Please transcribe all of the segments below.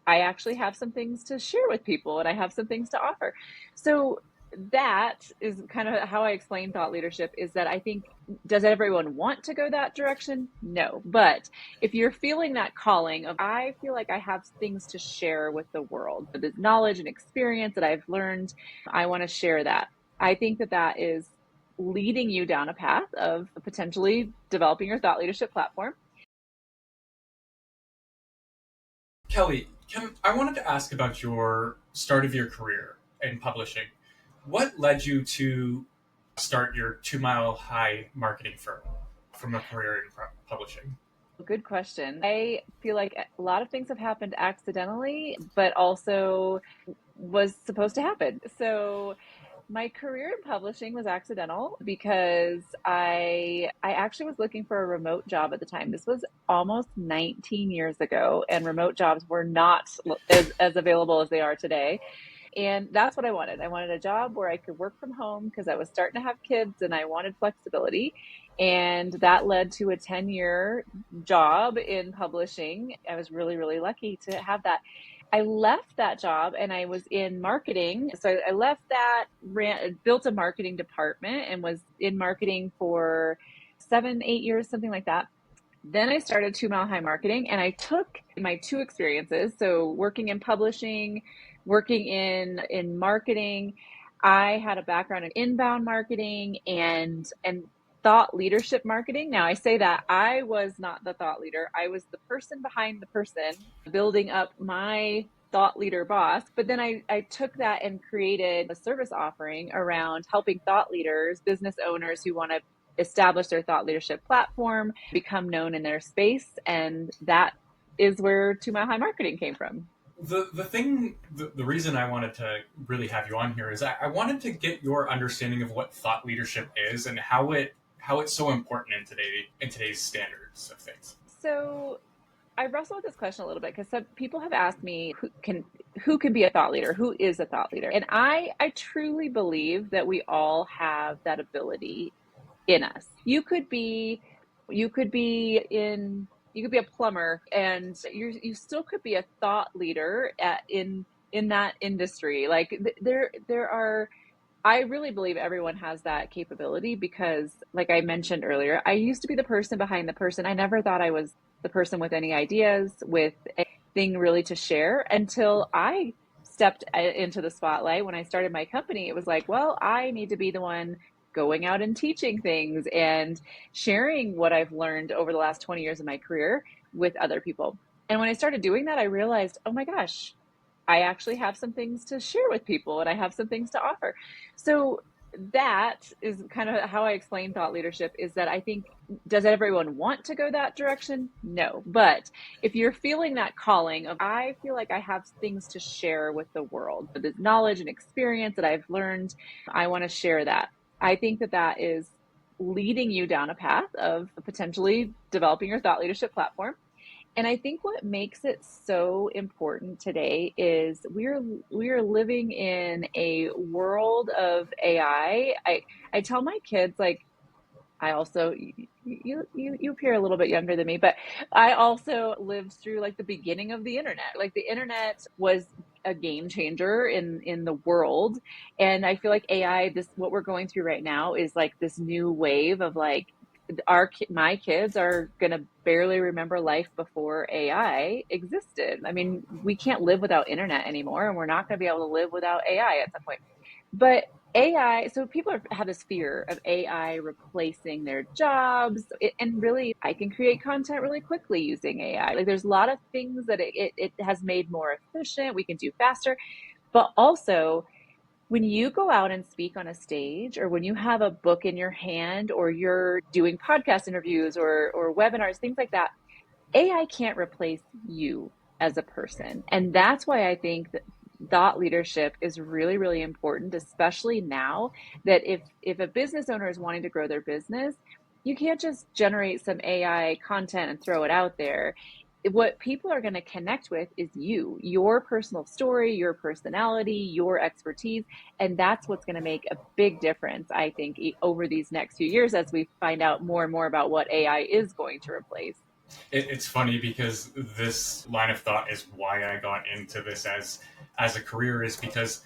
I actually have some things to share with people and I have some things to offer. So that is kind of how I explain thought leadership is that I think, does everyone want to go that direction? No. But if you're feeling that calling of, I feel like I have things to share with the world, the knowledge and experience that I've learned, I want to share that. I think that that is leading you down a path of potentially developing your thought leadership platform. Kelly, I wanted to ask about your start of your career in publishing. What led you to start your 2 Mile High marketing firm from a career in publishing? Good question. I feel like a lot of things have happened accidentally, but also was supposed to happen. So my career in publishing was accidental because I actually was looking for a remote job at the time. This was almost 19 years ago, and remote jobs were not as available as they are today. And that's what I wanted. I wanted a job where I could work from home because I was starting to have kids and I wanted flexibility. And that led to a 10-year job in publishing. I was really, really lucky to have that. I left that job and I was in marketing. So I left that, built a marketing department and was in marketing for 7, 8 years, something like that. Then I started 2 Mile High Marketing and I took my two experiences. So working in publishing, working in marketing. I had a background in inbound marketing and thought leadership marketing. Now I say that I was not the thought leader. I was the person behind the person building up my thought leader boss. But then I took that and created a service offering around helping thought leaders, business owners who want to establish their thought leadership platform, become known in their space. And that is where 2 Mile High Marketing came from. The reason I wanted to really have you on here is I wanted to get your understanding of what thought leadership is and how it's so important in today's standards of things. So I wrestle with this question a little bit because some people have asked me who can be a thought leader, who is a thought leader, and I truly believe that we all have that ability in us. You could be a plumber and you still could be a thought leader in that industry. Like there are I really believe everyone has that capability because, like I mentioned earlier, I used to be the person behind the person. I never thought I was the person with any ideas, with anything really to share until I stepped into the spotlight. When I started my company, it was like, well, I need to be the one going out and teaching things and sharing what I've learned over the last 20 years of my career with other people. And when I started doing that, I realized, oh my gosh, I actually have some things to share with people and I have some things to offer. So that is kind of how I explain thought leadership is that I think, does everyone want to go that direction? No. But if you're feeling that calling of, I feel like I have things to share with the world, the knowledge and experience that I've learned, I want to share that. I think that that is leading you down a path of potentially developing your thought leadership platform. And I think what makes it so important today is we're living in a world of AI. I tell my kids, like, I also, you appear a little bit younger than me, but I also lived through like the beginning of the internet. Like the internet was a game changer in the world, and I feel like AI, this what we're going through right now is like this new wave of like my kids are going to barely remember life before AI existed. I mean, we can't live without internet anymore, and we're not going to be able to live without AI at some point. But AI, so people have this fear of AI replacing their jobs. And really, I can create content really quickly using AI. Like there's a lot of things that it has made more efficient. We can do faster. But also, when you go out and speak on a stage, or when you have a book in your hand, or you're doing podcast interviews or webinars, things like that, AI can't replace you as a person. And that's why I think that thought leadership is really, really important, especially now that if a business owner is wanting to grow their business, you can't just generate some AI content and throw it out there. What people are going to connect with is your personal story, your personality, your expertise. And that's what's going to make a big difference, I think, over these next few years as we find out more and more about what AI is going to replace. It's funny because this line of thought is why I got into this as a career, is because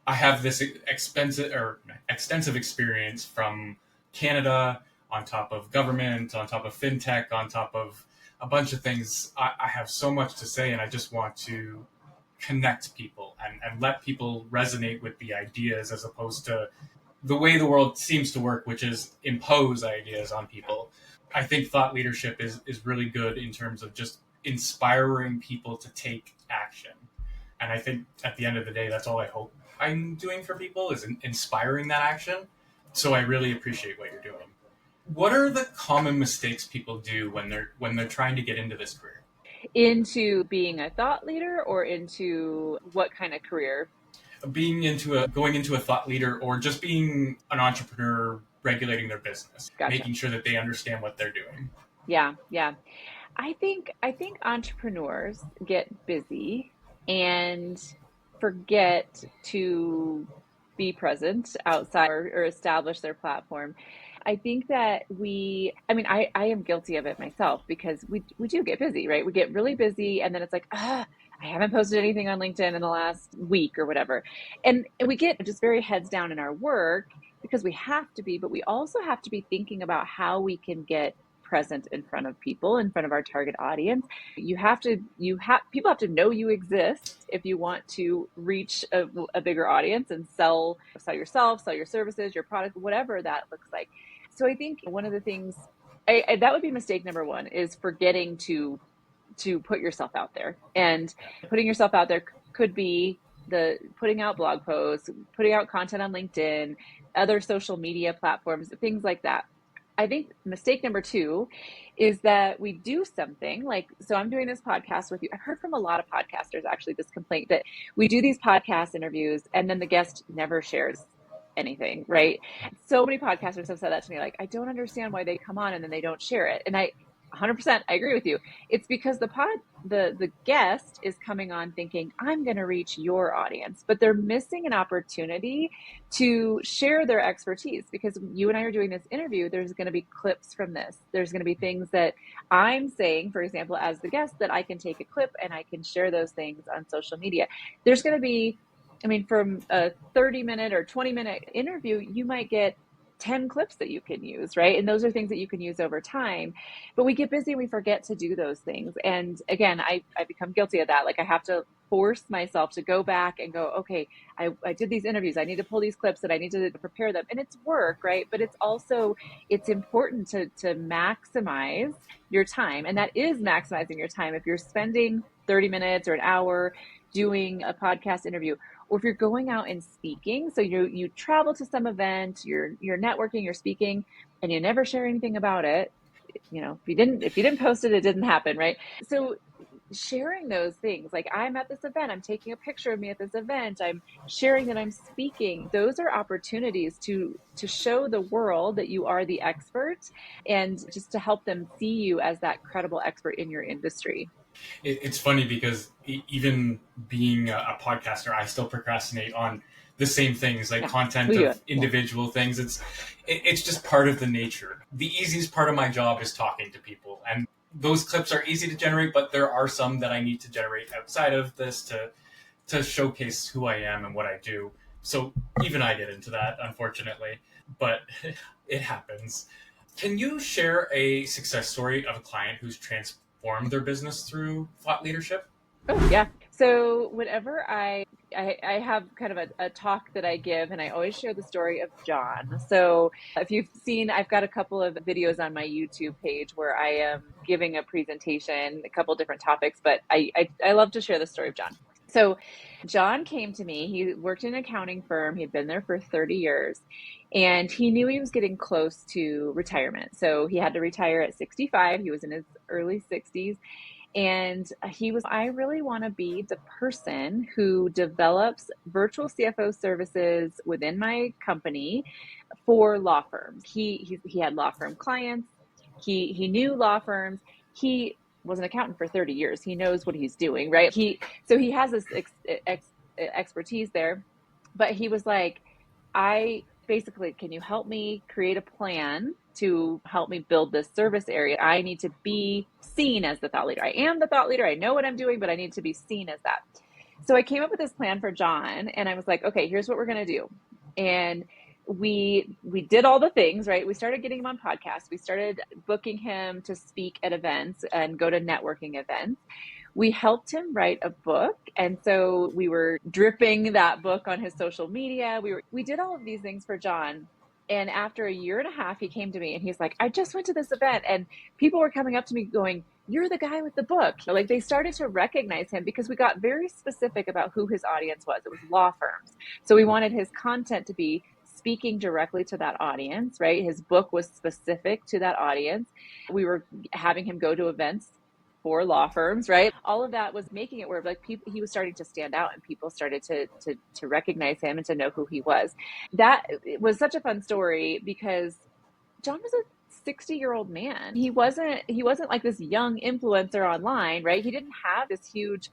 I have this extensive experience from Canada, on top of government, on top of fintech, on top of a bunch of things. I have so much to say, and I just want to connect people and let people resonate with the ideas as opposed to the way the world seems to work, which is impose ideas on people. I think thought leadership is really good in terms of just inspiring people to take action. And I think at the end of the day, that's all I hope I'm doing for people is inspiring that action. So I really appreciate what you're doing. What are the common mistakes people do when they're trying to get into this career? Into being a thought leader or into what kind of career? Being into a going into a thought leader or just being an entrepreneur, regulating their business, Gotcha. making sure that they understand what they're doing. Yeah, yeah. I think entrepreneurs get busy and forget to be present outside or establish their platform. I think that I am guilty of it myself because we do get busy, right? We get really busy and then it's like, I haven't posted anything on LinkedIn in the last week or whatever. And we get just very heads down in our work because we have to be, but we also have to be thinking about how we can get present in front of people, in front of our target audience. People have to know you exist if you want to reach a bigger audience and sell yourself, sell your services, your product, whatever that looks like. So I think one of the things that would be mistake number one is forgetting to put yourself out there. And putting yourself out there could be the putting out blog posts, putting out content on LinkedIn, other social media platforms, things like that. I think mistake number two is that we do something like, so I'm doing this podcast with you. I've heard from a lot of podcasters actually this complaint that we do these podcast interviews and then the guest never shares anything, right? So many podcasters have said that to me, like, I don't understand why they come on and then they don't share it. And I 100% I agree with you. It's because the guest is coming on thinking I'm going to reach your audience, but they're missing an opportunity to share their expertise because you and I are doing this interview. There's going to be clips from this. There's going to be things that I'm saying, for example, as the guest, that I can take a clip and I can share those things on social media. There's going to be, I mean, from a 30-minute or 20-minute interview, you might get 10 clips that you can use, right? And those are things that you can use over time. But we get busy and we forget to do those things. And again, I become guilty of that. Like I have to force myself to go back and go, okay, I did these interviews. I need to pull these clips and I need to prepare them. And it's work, right? But it's important to maximize your time. And that is maximizing your time. If you're spending 30 minutes or an hour doing a podcast interview, or if you're going out and speaking, so you travel to some event, you're networking, you're speaking, and you never share anything about it. If you didn't post it, it didn't happen, right? So sharing those things, like I'm at this event, I'm taking a picture of me at this event, I'm sharing that I'm speaking. Those are opportunities to show the world that you are the expert and just to help them see you as that credible expert in your industry. It's funny because even being a podcaster, I still procrastinate on the same things, like Yeah, content we do of it. Yeah. individual things. It's just part of the nature. The easiest part of my job is talking to people, and those clips are easy to generate, but there are some that I need to generate outside of this to showcase who I am and what I do. So even I get into that, unfortunately, but it happens. Can you share a success story of a client who's transformed their business through thought leadership? Oh yeah. So whenever I have kind of a talk that I give, and I always share the story of John. So if you've seen, I've got a couple of videos on my YouTube page where I am giving a presentation, a couple different topics, but I love to share the story of John. So John came to me. He worked in an accounting firm. He'd been there for 30 years and he knew he was getting close to retirement. So he had to retire at 65. He was in his early 60s. And I really want to be the person who develops virtual CFO services within my company for law firms. He had law firm clients. He knew law firms. He was an accountant for 30 years. He knows what he's doing, right? He has this expertise there, but he was like, I basically, can you help me create a plan to help me build this service area, I need to be seen as the thought leader. I am the thought leader. I know what I'm doing, but I need to be seen as that. So I came up with this plan for John, and I was like, okay, here's what we're going to do. And we did all the things, right? We started getting him on podcasts. We started booking him to speak at events and go to networking events. We helped him write a book. And so we were dripping that book on his social media. We did all of these things for John. And after a year and a half, he came to me and he's like, I just went to this event and people were coming up to me going, you're the guy with the book. Like, they started to recognize him because we got very specific about who his audience was. It was law firms. So we wanted his content to be speaking directly to that audience, right? His book was specific to that audience. We were having him go to events for law firms, right? All of that was making it where like he was starting to stand out and people started to recognize him and to know who he was. That was such a fun story because John was a 60-year-old man. He wasn't like this young influencer online, right? He didn't have this huge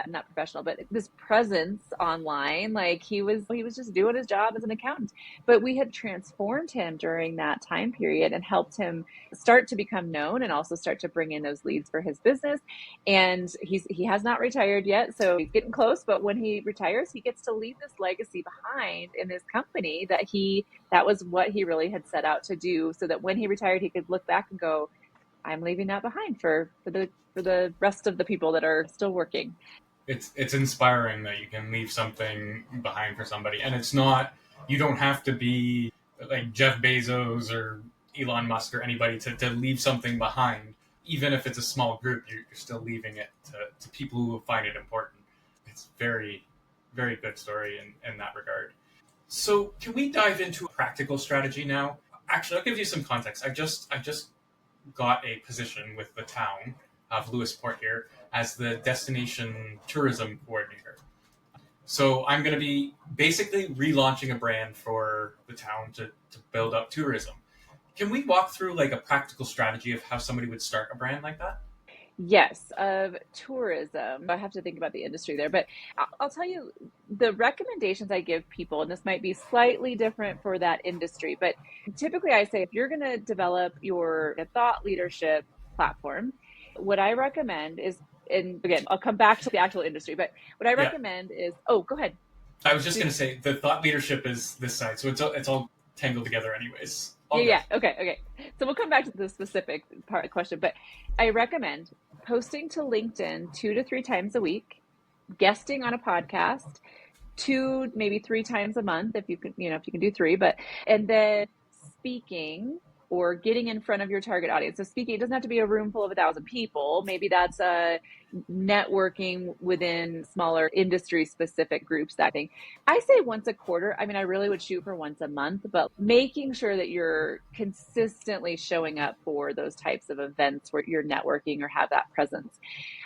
not professional, but this presence online. Like he was just doing his job as an accountant. But we had transformed him during that time period and helped him start to become known and also start to bring in those leads for his business. And he has not retired yet, so he's getting close. But when he retires, he gets to leave this legacy behind in his company that was what he really had set out to do, so that when he retired, he could look back and go, I'm leaving that behind for the rest of the people that are still working. It's inspiring that you can leave something behind for somebody, and it's not, you don't have to be like Jeff Bezos or Elon Musk or anybody to leave something behind. Even if it's a small group, you're still leaving it to people who find it important. It's very, very good story in that regard. So can we dive into a practical strategy now? Actually, I'll give you some context. I just got a position with the town of Lewisport here as the destination tourism coordinator. So I'm going to be basically relaunching a brand for the town to build up tourism. Can we walk through like a practical strategy of how somebody would start a brand like that? Yes, of tourism. I have to think about the industry there, but I'll tell you the recommendations I give people, and this might be slightly different for that industry, but typically I say if you're going to develop your thought leadership platform, what I recommend is, and again, I'll come back to the actual industry, but what I Yeah. recommend is, oh, go ahead. I was just going to say the thought leadership is this side, so it's all tangled together anyways. All Yeah, good. yeah. Okay. So we'll come back to the specific part question, but I recommend posting to LinkedIn 2 to 3 times a week, guesting on a podcast 2, maybe 3 times a month if you can, if you can do 3, but and then speaking or getting in front of your target audience. So speaking, it doesn't have to be a room full of 1,000 people. Maybe that's networking within smaller industry specific groups. That thing. I say once a quarter. I mean, I really would shoot for once a month, but making sure that you're consistently showing up for those types of events where you're networking or have that presence.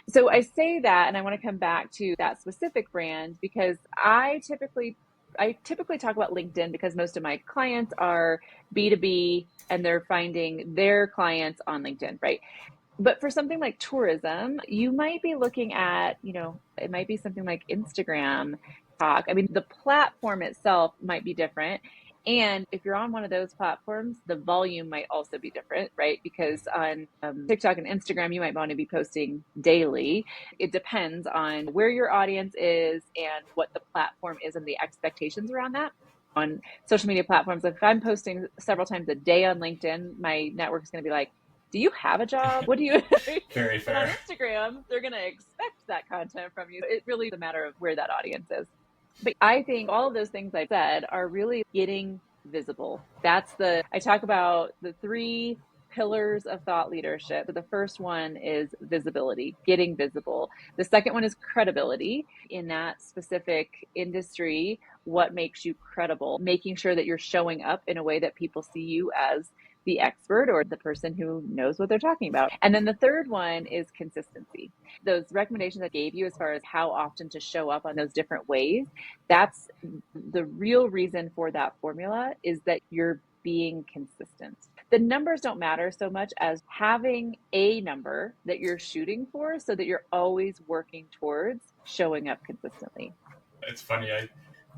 So I say that, and I want to come back to that specific brand because I typically talk about LinkedIn because most of my clients are B2B and they're finding their clients on LinkedIn, right? But for something like tourism, you might be looking at, it might be something like Instagram talk. I mean, the platform itself might be different. And if you're on one of those platforms, the volume might also be different, right? Because on TikTok and Instagram, you might want to be posting daily. It depends on where your audience is and what the platform is and the expectations around that. On social media platforms, if I'm posting several times a day on LinkedIn, my network is going to be like, do you have a job? What do you? Very But on fair. Instagram, they're going to expect that content from you. It really is a matter of where that audience is. But I think all of those things I said are really getting visible. I talk about the 3 pillars of thought leadership. The first one is visibility, getting visible. The second one is credibility in that specific industry. What makes you credible? Making sure that you're showing up in a way that people see you as the expert or the person who knows what they're talking about. And then the third one is consistency. Those recommendations I gave you as far as how often to show up on those different ways, that's the real reason for that formula, is that you're being consistent. The numbers don't matter so much as having a number that you're shooting for so that you're always working towards showing up consistently. It's funny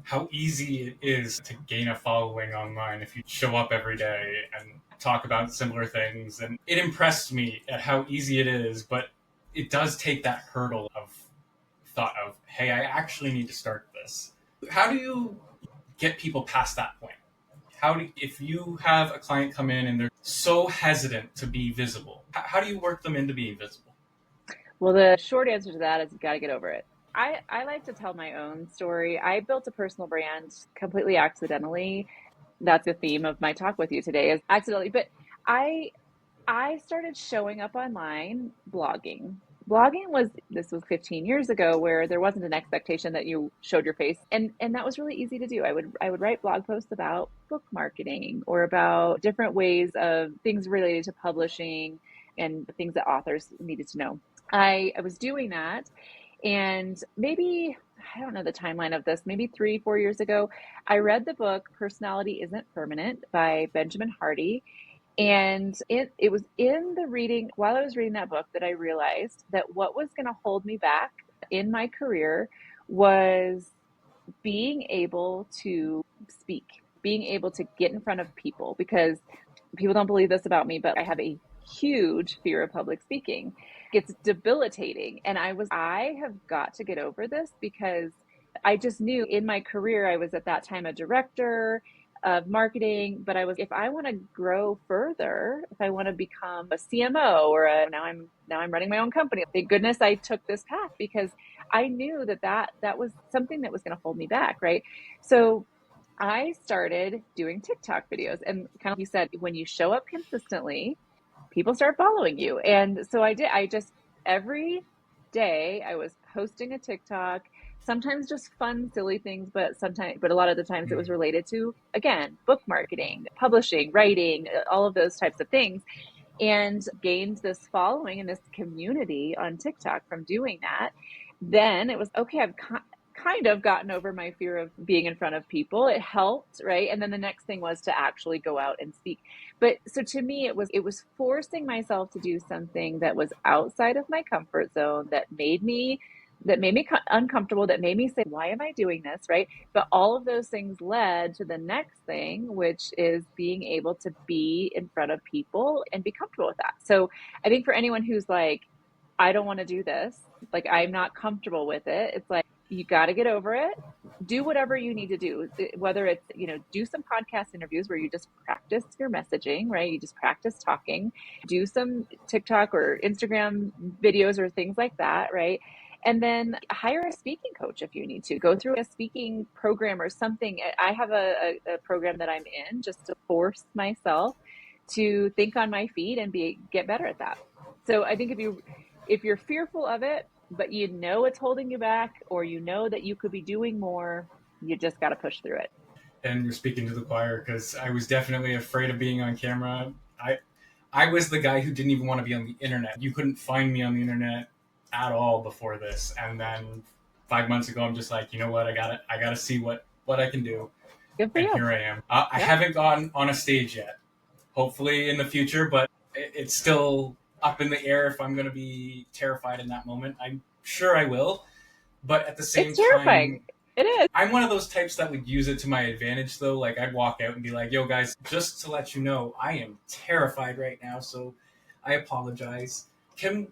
how easy it is to gain a following online if you show up every day and talk about similar things. And it impressed me at how easy it is, but it does take that hurdle of thought of, hey, I actually need to start this. How do you get people past that point? If you have a client come in and they're so hesitant to be visible, how do you work them into being visible? Well, the short answer to that is you got to get over it. I like to tell my own story. I built a personal brand completely accidentally. That's the theme of my talk with you today is accidentally. But I I started showing up online blogging. This was 15 years ago where there wasn't an expectation that you showed your face and that was really easy to do. I would write blog posts about book marketing or about different ways of things related to publishing and things that authors needed to know. I was doing that and maybe I don't know the timeline of this, maybe 3, 4 years ago, I read the book Personality Isn't Permanent by Benjamin Hardy. And it was in the reading, while I was reading that book, that I realized that what was going to hold me back in my career was being able to speak, being able to get in front of people, because people don't believe this about me, but I have a huge fear of public speaking. It's debilitating. And I have got to get over this because I just knew in my career, I was at that time a director of marketing, but if I want to grow further, if I want to become a CMO now I'm running my own company. Thank goodness I took this path because I knew that was something that was going to hold me back, right? So I started doing TikTok videos, and kind of like you said, when you show up consistently, people start following you. And so I did. I just every day I was posting a TikTok, sometimes just fun, silly things, but a lot of the times it was related to, again, book marketing, publishing, writing, all of those types of things, and gained this following and this community on TikTok from doing that. Then it was okay. I've kind of gotten over my fear of being in front of people. It helped, right? And then the next thing was to actually go out and speak. But so to me, it was forcing myself to do something that was outside of my comfort zone, that made me uncomfortable, that made me say, why am I doing this, right? But all of those things led to the next thing, which is being able to be in front of people and be comfortable with that. So I think for anyone who's like, I don't want to do this, like I'm not comfortable with it, it's like, you got to get over it. Do whatever you need to do, whether it's, do some podcast interviews where you just practice your messaging, right? You just practice talking, do some TikTok or Instagram videos or things like that, right? And then hire a speaking coach if you need to. Go through a speaking program or something. I have a program that I'm in just to force myself to think on my feet and get better at that. So I think if you're fearful of it, but you know it's holding you back, or you know that you could be doing more, you just got to push through it. And you're speaking to the choir because I was definitely afraid of being on camera. I was the guy who didn't even want to be on the internet. You couldn't find me on the internet at all before this. And then 5 months ago, I'm just like, you know what? I gotta see what I can do. Good for And you. here I am. I haven't gone on a stage yet. Hopefully in the future, but it's still up in the air if I'm going to be terrified in that moment. I'm sure I will, but at the same It's terrifying. time, It is. I'm one of those types that would use it to my advantage, though. Like, I'd walk out and be like, yo, guys, just to let you know, I am terrified right now, so I apologize. Can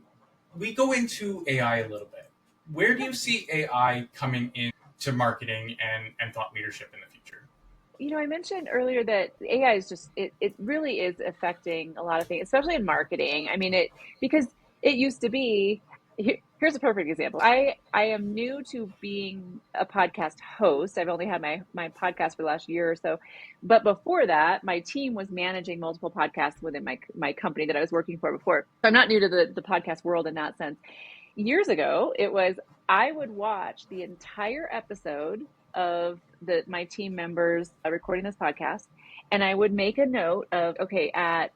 we go into AI a little bit? Where do you see AI coming into marketing and thought leadership in the future? I mentioned earlier that AI is it really is affecting a lot of things, especially in marketing. I mean, because it used to be, here's a perfect example. I am new to being a podcast host. I've only had my podcast for the last year or so. But before that, my team was managing multiple podcasts within my company that I was working for before. So I'm not new to the podcast world in that sense. Years ago, I would watch the entire episode of my team members recording this podcast, and I would make a note of, okay, at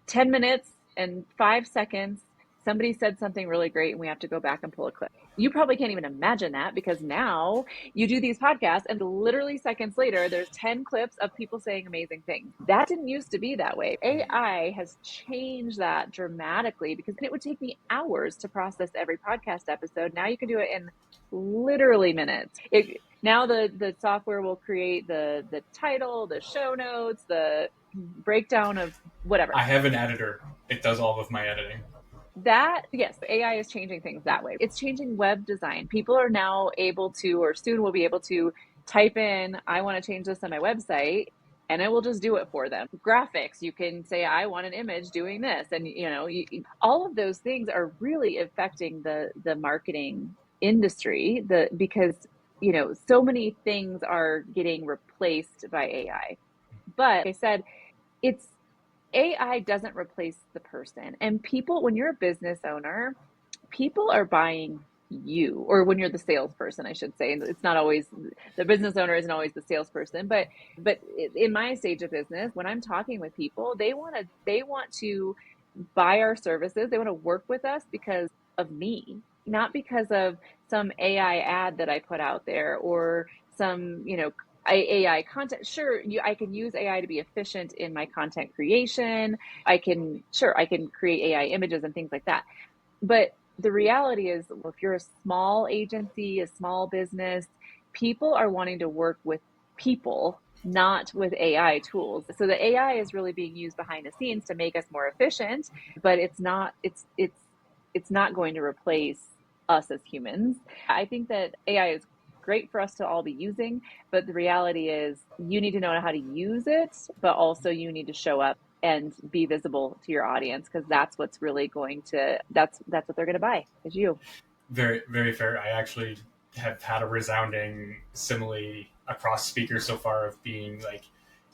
10 minutes and 5 seconds, somebody said something really great and we have to go back and pull a clip. You probably can't even imagine that, because now you do these podcasts and literally seconds later there's 10 clips of people saying amazing things. That didn't used to be that way. AI has changed that dramatically, because it would take me hours to process every podcast episode. Now you can do it in literally minutes. Now the software will create the title, the show notes, the breakdown of whatever. I have an editor. It does all of my editing. That, yes, AI is changing things that way. It's changing web design. People are now able to, or soon will be able to type in, I want to change this on my website, and it will just do it for them. Graphics, you can say, I want an image doing this. And, all of those things are really affecting the marketing industry, because, so many things are getting replaced by AI. But like I said, it's AI doesn't replace the person. And people, when you're a business owner, people are buying you, or when you're the salesperson, I should say. And it's not always the business owner isn't always the salesperson, but in my stage of business, when I'm talking with people, they want to buy our services. They want to work with us because of me, not because of some AI ad that I put out there, or some, AI content. Sure, I can use AI to be efficient in my content creation. I can create AI images and things like that. But the reality is, if you're a small agency, a small business, people are wanting to work with people, not with AI tools. So the AI is really being used behind the scenes to make us more efficient, but it's not going to replace us as humans. I think that AI is great for us to all be using, but the reality is you need to know how to use it, but also you need to show up and be visible to your audience, because that's what's really going to that's what they're going to buy, is you. Very, very fair. I actually have had a resounding simile across speakers so far of being like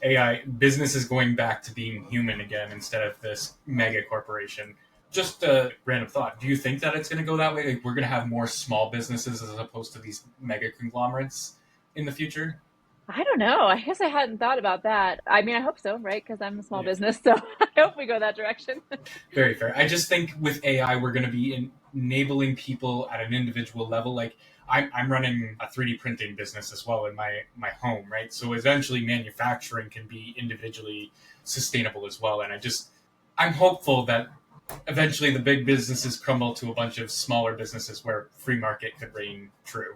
AI business is going back to being human again instead of this mega corporation. Just a random thought. Do you think that it's going to go that way? Like we're going to have more small businesses as opposed to these mega conglomerates in the future? I don't know. I guess I hadn't thought about that. I mean, I hope so, right? Because I'm a small Yeah. business, so I hope we go that direction. Very fair. I just think with AI, we're going to be enabling people at an individual level. Like I'm running a 3D printing business as well in my home, right? So eventually, manufacturing can be individually sustainable as well. And I'm hopeful that eventually the big businesses crumble to a bunch of smaller businesses where free market could reign true.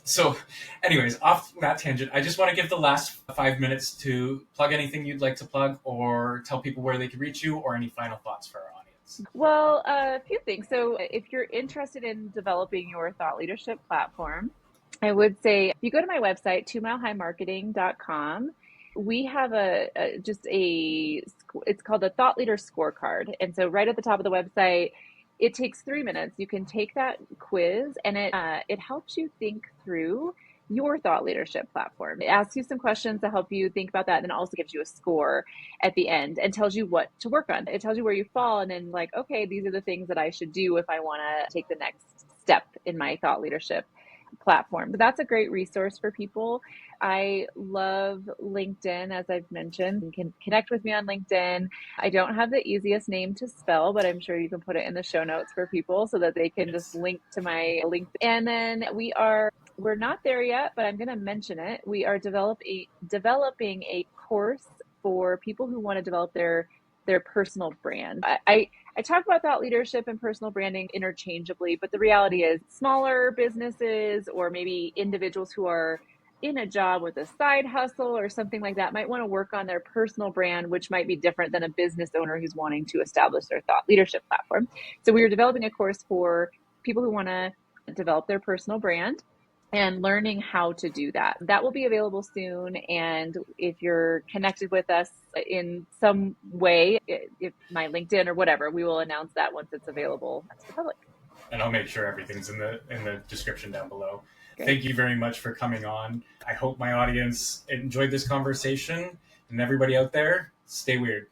So, anyways, off that tangent, I just want to give the last 5 minutes to plug anything you'd like to plug, or tell people where they can reach you, or any final thoughts for our audience. Well, a few things. So, if you're interested in developing your thought leadership platform, I would say if you go to my website, 2milehighmarketing.com, we have it's called a thought leader scorecard. And so right at the top of the website, it takes 3 minutes. You can take that quiz, and it helps you think through your thought leadership platform. It asks you some questions to help you think about that, and then also gives you a score at the end and tells you what to work on. It tells you where you fall, and then like, okay, these are the things that I should do if I want to take the next step in my thought leadership platform. But that's a great resource for people. I love LinkedIn, as I've mentioned. You can connect with me on LinkedIn. I don't have the easiest name to spell, but I'm sure you can put it in the show notes for people so that they can just Yes. link to my LinkedIn. And then we're not there yet, but I'm going to mention it. We are developing a course for people who want to develop their personal brand. I talk about thought leadership and personal branding interchangeably, but the reality is smaller businesses, or maybe individuals who are in a job with a side hustle or something like that, might want to work on their personal brand, which might be different than a business owner who's wanting to establish their thought leadership platform. So we are developing a course for people who want to develop their personal brand and learning how to do that. That will be available soon. And if you're connected with us in some way, if my LinkedIn or whatever, we will announce that once it's available to the public. And I'll make sure everything's in the description down below. Great. Thank you very much for coming on. I hope my audience enjoyed this conversation, and everybody out there, stay weird.